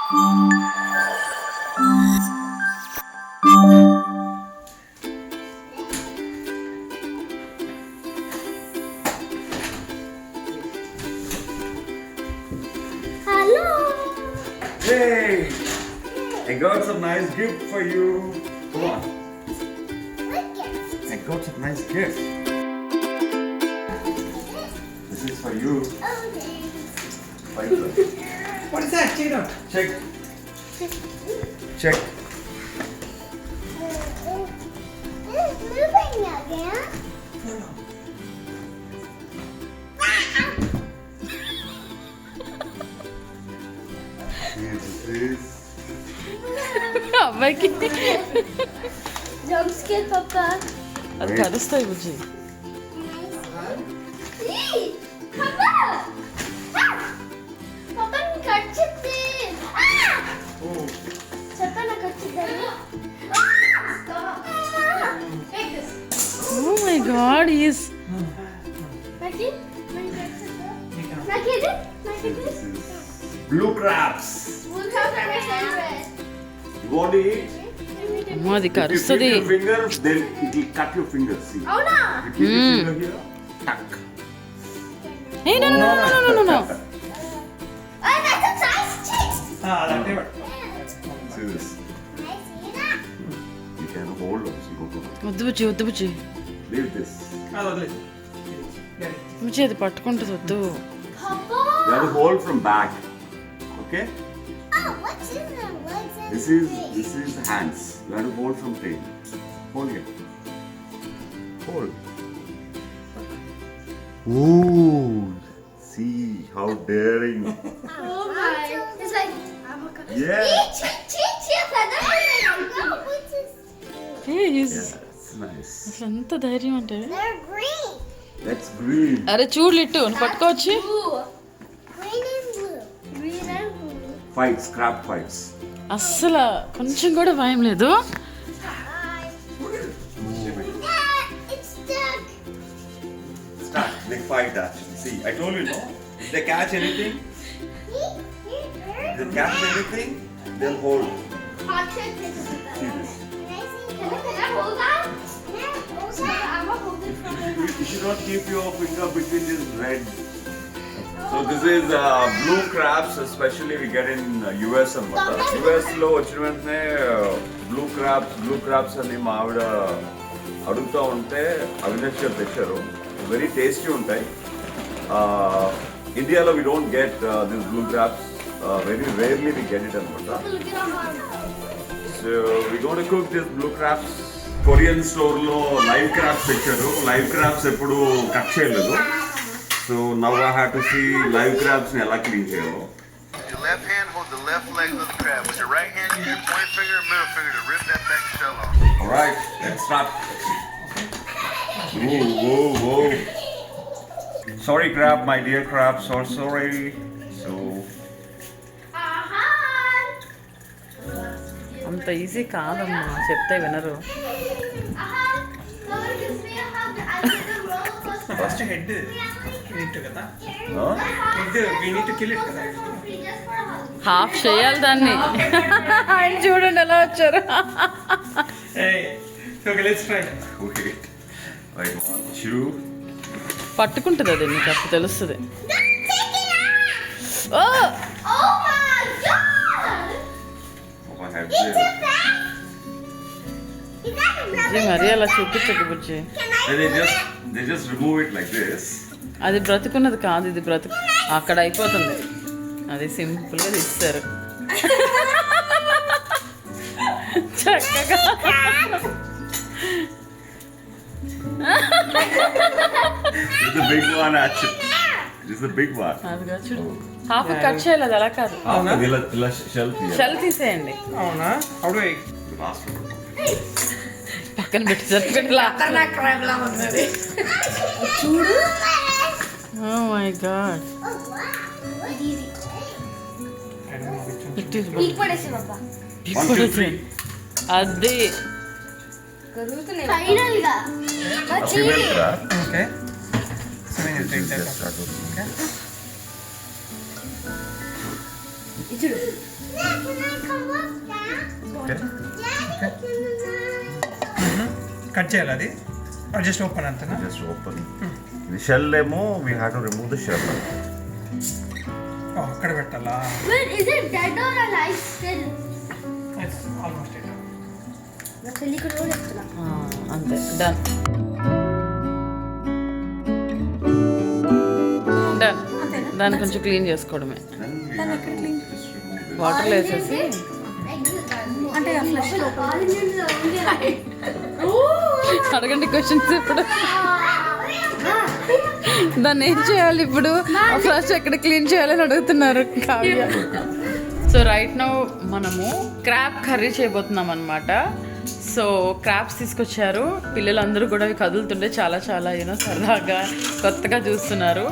Hey! I got some nice gift for you. Come on. I got some nice gift. This is for you. For you. What is that? Check it out. Check. Check. This is. అబ్బాయికి Jump scare, Papa. అది కలుస్తాయి బుజ్జి. Hey, Papa! Papa, నేను cut చేస్తే. చెప్పనా cut చేద్దాం. Take this. Oh my god ఈస్ నాకి కట్ చేద్దాం. నాకిది. This is blue crabs. Blue crabs are my favorite. You want to eat? అమ్మో అది If you కరుస్తుంది. flip your finger, then it will cut your fingers. See? అవునా? You keep your finger here. Tuck. ఏ no no no no no no. Oh, that's a nice chick. That way. See this. Can I see that? You can hold also. You go. వద్దు బుజ్జి వద్దు బుజ్జి. Leave this. వదిలేదు. బుజ్జి అది పట్టుకుంటుంది వద్దు. Papa. You have to hold from back. Okay? Oh, what's in the legs and This is hands. You have to hold from tail. Hold here. Hold. Ooh. See how daring. Oh my. It's like Yeah. A is Yeah, it's nice. అసలు ఎంత ధైర్యం అంటే. They're green. That's green. అరే చూడు లిట్టు నువ్వు పట్టుకోవచ్చు. Blue. Green and blue. Green and blue. Fights, crab fights. అస్సలు కొంచెం కూడా భయం లేదు. It's stuck. Start. They fight actually. See, I told you no. If they catch anything, if they catch anything, they'll hold. See this. Can I hold that? I'm gonna hold it from You should not keep your finger between this red. So this is blue crabs, especially we get in US and US లో వచ్చిన వెంటనే blue crabs అని మా ఆవిడ అడుగుతూ ఉంటే అవినాష్ గారు తెచ్చారు. వెరీ టేస్టీ ఉంటాయి. ఇండియాలో we don't get this blue crabs, very rarely we get it అనమాట. So we gone to cook this blue crabs. Korean స్టోర్లో లైవ్ క్రాబ్స్ తెచ్చారు. లైవ్ క్రాబ్స్ ఎప్పుడు కట్ చేయలేదు. So now I have to see live crabs ని ఎలా clean చేయాలో. With your left hand, hold the left leg of the crab. With your right hand, use your pointer finger and middle finger to rip that back shell off. Alright, let's start. Whoa. Sorry crab, my dear crab, so sorry. So అంత easy కాదమ్మా చెప్తే వినరు. First head. We need to get that. huh? Head. We need to kill it. Kada. Half చేయాలి దాన్ని. ఆయన చూడండి ఎలా వచ్చారు. Hey. Okay, let's try. Wait. Right, 1, 2. పట్టుకుంటుంది అది నీకు అప్పుడు తెలుస్తుంది. ఓ Oh my god! Oh, I have It's a this. rat! Is that a Bujji rabbit? మరీ అలా చూపించకు బుజ్జి. Can I? Then they just remove it like this. అది బ్రతుకున్నది కాదు, ఇది బ్రతుకు అక్కడ అయిపోతుంది. అది సింపుల్గా తీస్తారు చక్కగా. This is the big one actually. This is the big one. అదిగా చూడు హాఫ్ కట్ చేయాలి, అది అలా కాదు. ఇలా shell తీయాలి. షెల్ తీసేయండి. అవునా? How do I? The last one. పక్కన పెట్టి సరిపెట్లా. చూడు. Oh my god. Oh wow. It's easy. I don't know which one. It is నీకు పడేసి బాబా. 1, 2, 3. అది ఫైనల్ గా A female crab. Okay. So we need to This take is that just off. start opening. Okay. ఇచ్చుడు. Okay cut చేయాలి అది just open అంతనా? Just open. The shell ఏమో we have to remove the shell. అక్కడ పెట్టాలా? Wait, is it dead or alive still? Almost నా చెల్లి కూడా చెప్తున్నా. అంతే డన్ డన్. దాన్ని కొంచెం క్లీన్ చేసుకోవడమే. వాటర్లో వేసేసి అంటే ఫ్లష్ అడగండి క్వశ్చన్స్ ఇప్పుడు. దాన్ని ఏం చేయాలి ఇప్పుడు? ఫ్లష్ ఎక్కడ క్లీన్ చేయాలని అడుగుతున్నారు కావ్య. సో రైట్ నౌ మనము క్రాబ్ కర్రీ చేయబోతున్నాం అనమాట. సో క్రాబ్స్ తీసుకొచ్చారు. పిల్లలందరూ కూడా అవి కదులుతుంటే చాలా చాలా సరదాగా కొత్తగా చూస్తున్నారు.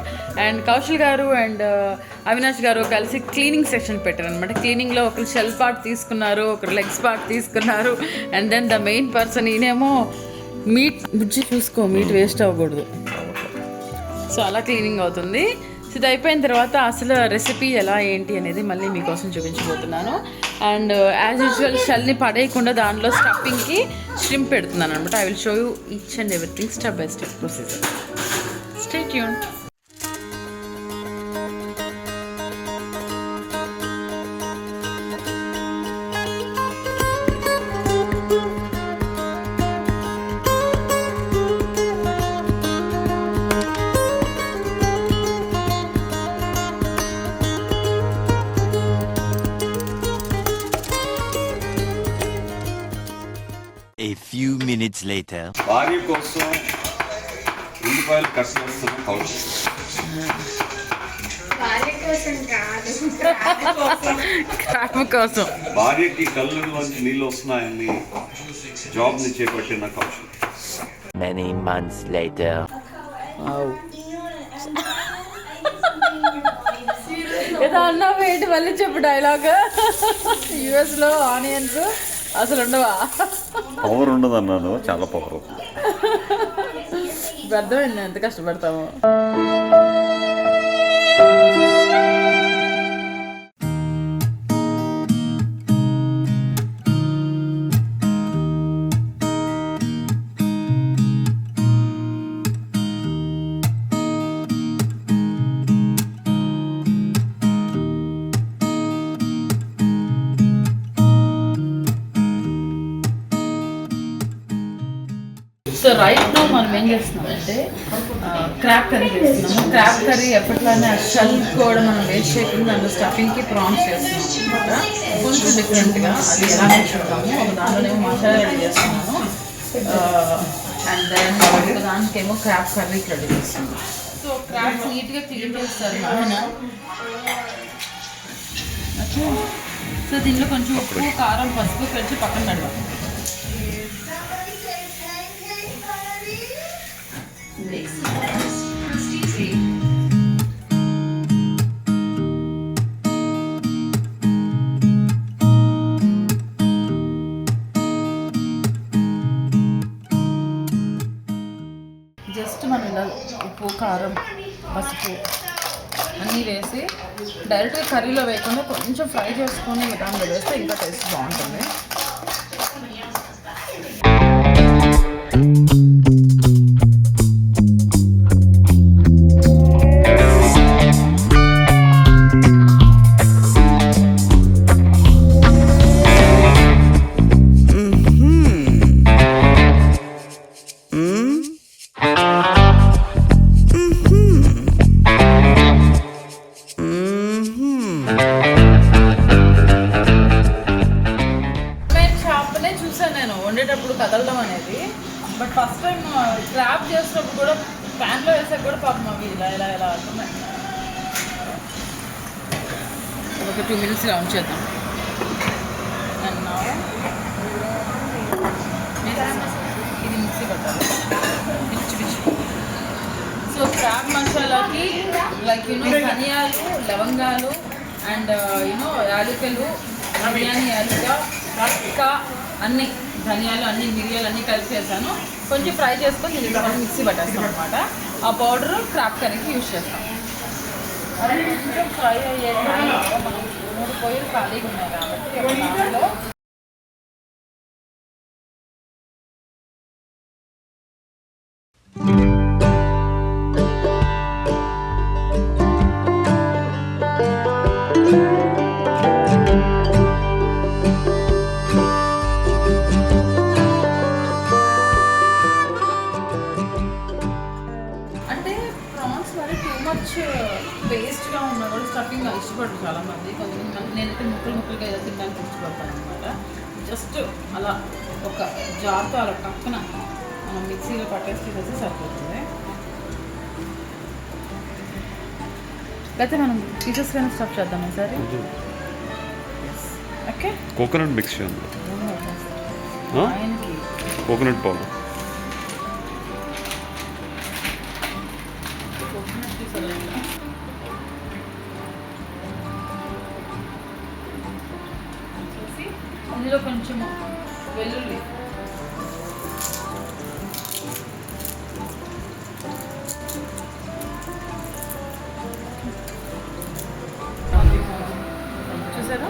అండ్ కౌశల్ గారు అండ్ అవినాష్ గారు కలిసి క్లీనింగ్ సెక్షన్ పెట్టారు అనమాట. క్లీనింగ్లో ఒకరు షెల్ పార్ట్ తీసుకున్నారు, ఒకరు లెగ్స్ పార్ట్ తీసుకున్నారు. And then the main person ఈయనేమో మీట్ బుజ్జి చూసుకో, మీట్ వేస్ట్ అవ్వకూడదు. సో అలా క్లీనింగ్ అవుతుంది. సో ఇది అయిపోయిన తర్వాత అసలు రెసిపీ ఎలా ఏంటి అనేది మళ్ళీ మీకోసం చూపించబోతున్నాను. అండ్ యాజ్ యూజువల్ షెల్ని పడేయకుండా దానిలో స్టఫింగ్కి షింప్ పెడుతున్నాను అనమాట. I will show you each and everything step by step procedure. Stay tune. A few minutes later. భార్య కోసం ఉల్లిపాయలు కట్ చేస్తున్న కౌశల్. క్రాబ్ కోసం భార్యకి కళ్ళలోంచి నీళ్ళు వస్తున్నాయని జాబ్ని చేపట్టిన కౌశల్. Many months later. ఏదో అన్నా ఏంటి మళ్ళీ చెప్పు డైలాగ్. యుఎస్లో ఆనియన్స్ అసలు ఉండవా? పవర్ ఉండదు అన్నాను, చాలా పవర్. అర్థమైంది ఎంత కష్టపడతామో. సో రైట్ నో మనం ఏం చేస్తున్నామంటే క్రాబ్ కర్రీ చేస్తున్నాము. క్రాబ్ కర్రీ ఎప్పట్లానే ఆ షెల్ కూడా మనం వేస్ట్ చేయకుండా దాంట్లో స్టఫింగ్కి ప్రాన్స్ చేస్తున్నాము అనమాట. కొంచెం డిఫరెంట్గా అది ఎలా నేర్చుకుంటాము. ఒక దాంట్లోనేమో మసాలా రెడీ చేస్తున్నాను. అండ్ దెన్ ఒక దానికేమో క్రాబ్ కర్రీ రెడీ చేస్తున్నాను. సో క్రాబ్స్ నీట్గా క్లీన్ చేస్తారు ఆయన. సో దీనిలో కొంచెం ఉప్పు, కారం, పసుపు కలిసి పక్కన పెడదాం. జస్ట్ మనం ఇలా ఉప్పు, కారం, పసుపు అన్నీ వేసి డైరెక్ట్గా కర్రీలో వేయకుండా కొంచెం ఫ్రై చేసుకొని దాంట్లో వేస్తే ఇంకా టేస్ట్ బాగుంటుంది. వండేటప్పుడు కదలడం అనేది. బట్ ఫస్ట్ టైం క్రాబ్ చేసినప్పుడు కూడా ప్యాన్లో వేసాక కూడా పాపం అవి ఇలా ఇలా ఇలా అవుతున్నాయి. ఒక 2 minutes ఇలా ఉంచేద్దాం. ఇది మిక్సీ పట్టాలి పిచ్చి పిచ్చి. సో క్రాబ్ మసాలాకి లైక్ ధనియాలు, లవంగాలు అండ్ యాలకులు, బిర్యానీ యాలుక, పక్క అన్నీ ధనియాలు అన్నీ మిరియాలు అన్నీ కలిసి వేసాను. కొంచెం ఫ్రై చేసుకొని దీనికి మనం మిక్సీ పట్టేస్తాం అనమాట. ఆ పౌడర్ క్రాబ్ కర్రీకి యూజ్ చేస్తాం. అది కొంచెం ఫ్రై అయ్యాక మనం 3 పొయ్యిలు ఖాళీగా ఉన్నాయి కాబట్టి ఒక దాంట్లో అంటే ప్రాన్స్ మరి టూ మచ్ పేస్ట్గా ఉన్నా కూడా స్టఫింగ్ ఇష్టపడరు చాలామంది. కొంతమంది నేనైతే ముక్కలుగా ఏదో తినడానికి ఇష్టపడతాను అనమాట. జస్ట్ అలా ఒక జార్తో అలా పక్కన మనం మిక్సీలో పట్టేసి వేస్తే సరిపోతుంది. అయితే మనం పీసెస్ కానీ స్టఫ్ చేద్దాం ఈసారి. ఓకే, కోకోనట్ మిక్స్ చేయండి. ఆయనకి కోకోనట్ పౌడర్. అందులో కొంచెం వెల్లుల్లి, చూసారా,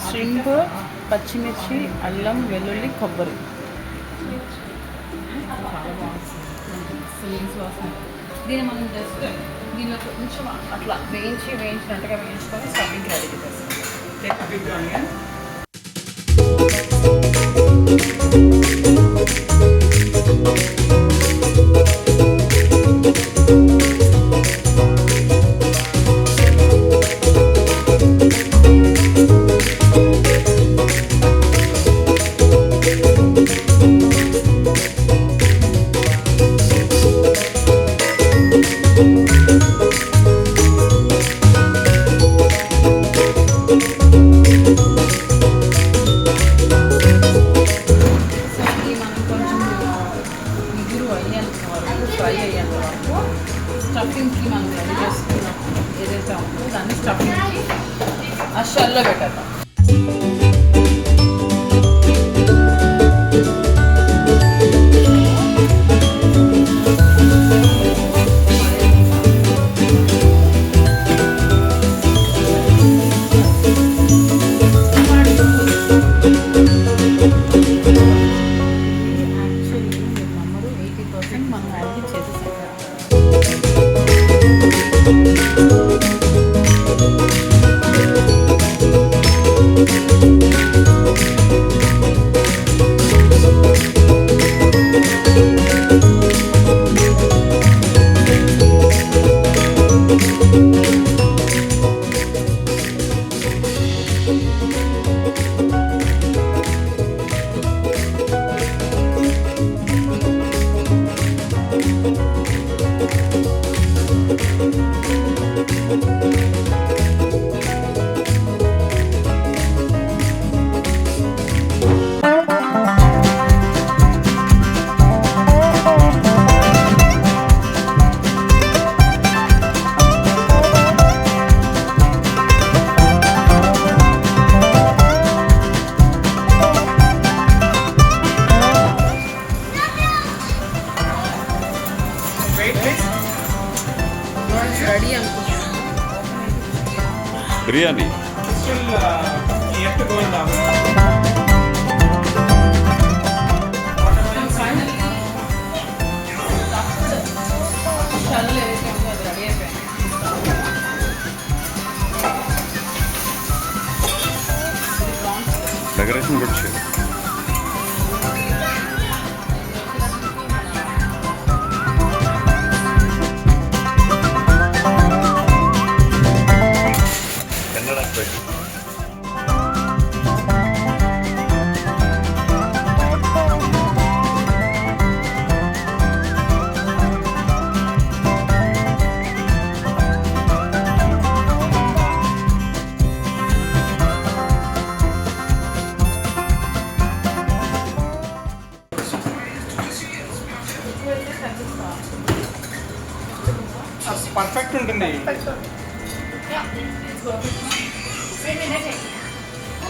ష్రింప్, పచ్చిమిర్చి, అల్లం, వెల్లుల్లి, కొబ్బరి. చాలా బాగుంటుంది వాసన. దీన్ని మనం జస్ట్ దీనిలో కొంచెం అట్లా వేయించినట్టుగా వేయించుకొని స్టఫింగ్ రెడీ చేస్తాం. Take a big onion. Fry అయ్యేంత వరకు స్టఫింగ్కి మనం రెడీ చేసుకున్నాం ఏదైతే ఉందో దాన్ని స్టఫింగ్కి ఆ షెల్లో పెట్టేద్దాం. Biryani Still, you have to go in the oven. షెల్ ఏదైతే ఉందో అది రెడీ అయిపోయింది. డెకరేషన్ కూడా చేయాలి. పర్ఫెక్ట్ ఉంటుంది.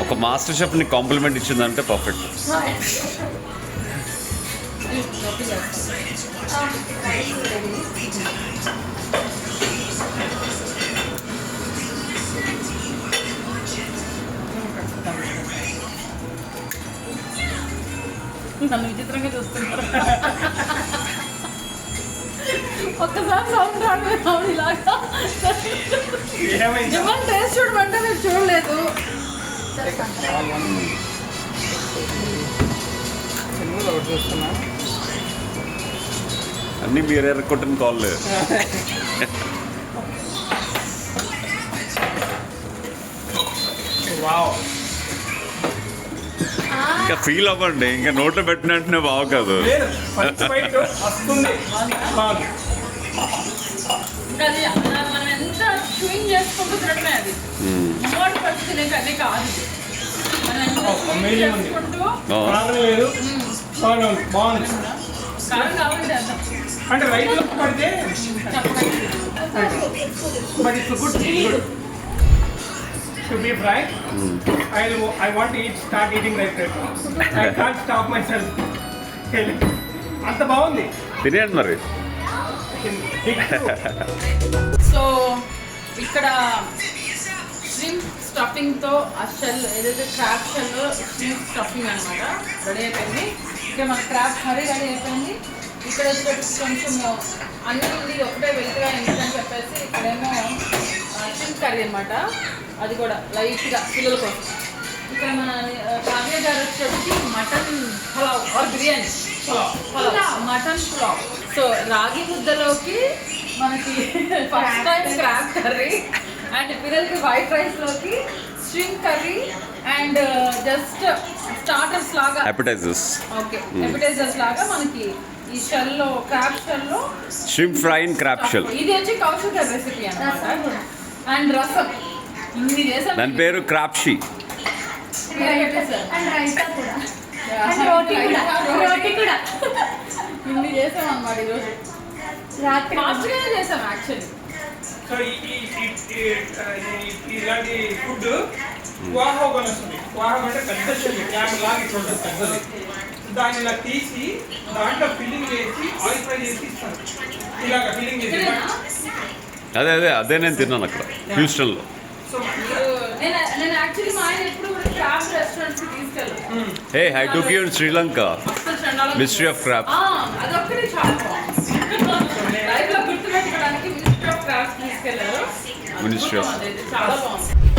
ఒక మాస్టర్ షెఫ్ని కాంప్లిమెంట్ ఇచ్చిందంటే పర్ఫెక్ట్. నన్ను విచిత్రంగా చూస్తున్నారు. ఒక్కసారి సౌండ్ రావడం ఇలాగా ఏమైంది ఏమన్నా టేస్ట్ చూడమంటే మీరు చూడలేదు. చిన్నది ఒకటి చూస్తున్నా. అన్నీ మీరు ఎర్రకొట్టిన కాల్. వావ్, ఇంకా ఫీల్ అవ్వండి, ఇంకా నోట్లో పెట్టినట్టునే బాగు కాదు. లేదు ఫస్ట్ బైట్ వస్తుంది. బాగుంది. ఇంకా అది మనం ఎంత స్వింగ్ చేసుకుంటూ తినడమే అది. మొన్నటి పచ్చి తినే కన్నీ కాదు ఇది. మనం ఎంత swing amazing ఉంది. చేసుకుంటూ బాగా లేదు, బాగా ఉంది, బాగుంది. కారం కావాలంటే అర్థం. అంటే రైతులో పడితే but it's good to be frank. I want to start eating rice right now. I can't stop myself. అంత బాగుంది. తినేయండి మరి. సో ఇక్కడ స్ట్రింగ్ స్టఫింగ్తో ఆ షెల్ ఏదైతే క్రాబ్ షెల్ స్ట్రింగ్ స్టఫింగ్ అనమాట రెడీ అయిపోయింది. ఇక్కడ మన క్రాబ్ కర్రీ రెడీ అయిపోయింది. ఇక్కడ వచ్చేటప్పుడు కొంచెం అన్ని ఒకటే వెళ్తుగా ఎందుకని చెప్పేసి ఇక్కడేమో స్ట్రింగ్ కర్రీ అనమాట, అది కూడా లైట్గా పిల్లల కోసం. ఇక్కడ మన కావ్య గారు వచ్చేటప్పటికి mutton pulao or biryani pulao, mutton pulao. So రాగి ముద్దలోకి మనకి first time crab curry and పిల్లలకి వైట్ రైస్లోకి స్ట్రింగ్ కర్రీ అండ్ జస్ట్ స్టార్టర్స్ లాగా అపెటైజర్స్. ఓకే అపెటైజర్స్ లాగా మనకి ఈ షెల్లో క్రాబ్ షెల్లో shrimp fry in crab shell. ఇది వచ్చి కౌశిక రెసిపీ అన్నమాట. అండ్ రసం ఇన్ని చేసాం. దాని పేరు క్రాప్షి. అండ్ రైతా కూడా అండ్ రోటీ కూడా ఇన్ని చేసాం అన్నమాట ఈరోజు. రాత్రి ఫాస్ట్గానే చేసాం యాక్చువల్లీ. సో ఇలాంటి ఫుడ్ వాహోగ్ అని వస్తుంది. వాహోగ్ అంటే పెద్ద చెల్లి క్యామ్ లాగా ఇట్లా ఉంటుంది పెద్దది. దాన్ని ఇలా తీసి దాంట్లో ఫిల్లింగ్ చేసి ఆయిల్ ఫ్రై చేసి ఇస్తారు. ఇలాగ ఫిల్లింగ్ చేసి అదే నేను తిన్నాను అక్కడ హ్యూస్టన్లో. సో నేను యాక్చువల్లీ మా ఆయన ఎప్పుడు కూడా క్రాబ్ రెస్టారెంట్స్కి తీసుకెళ్ళాను. Hey I took you in Sri Lanka, mystery of crab. అదొక్కటి చాలా బాగుంది. లైఫ్లో గుర్తుపెట్టుకోవడానికి మినిస్ట్రీ ఆఫ్ క్రాబ్స్ తీసుకెళ్ళారు. Ministry of- అదైతే చాలా బాగుంది.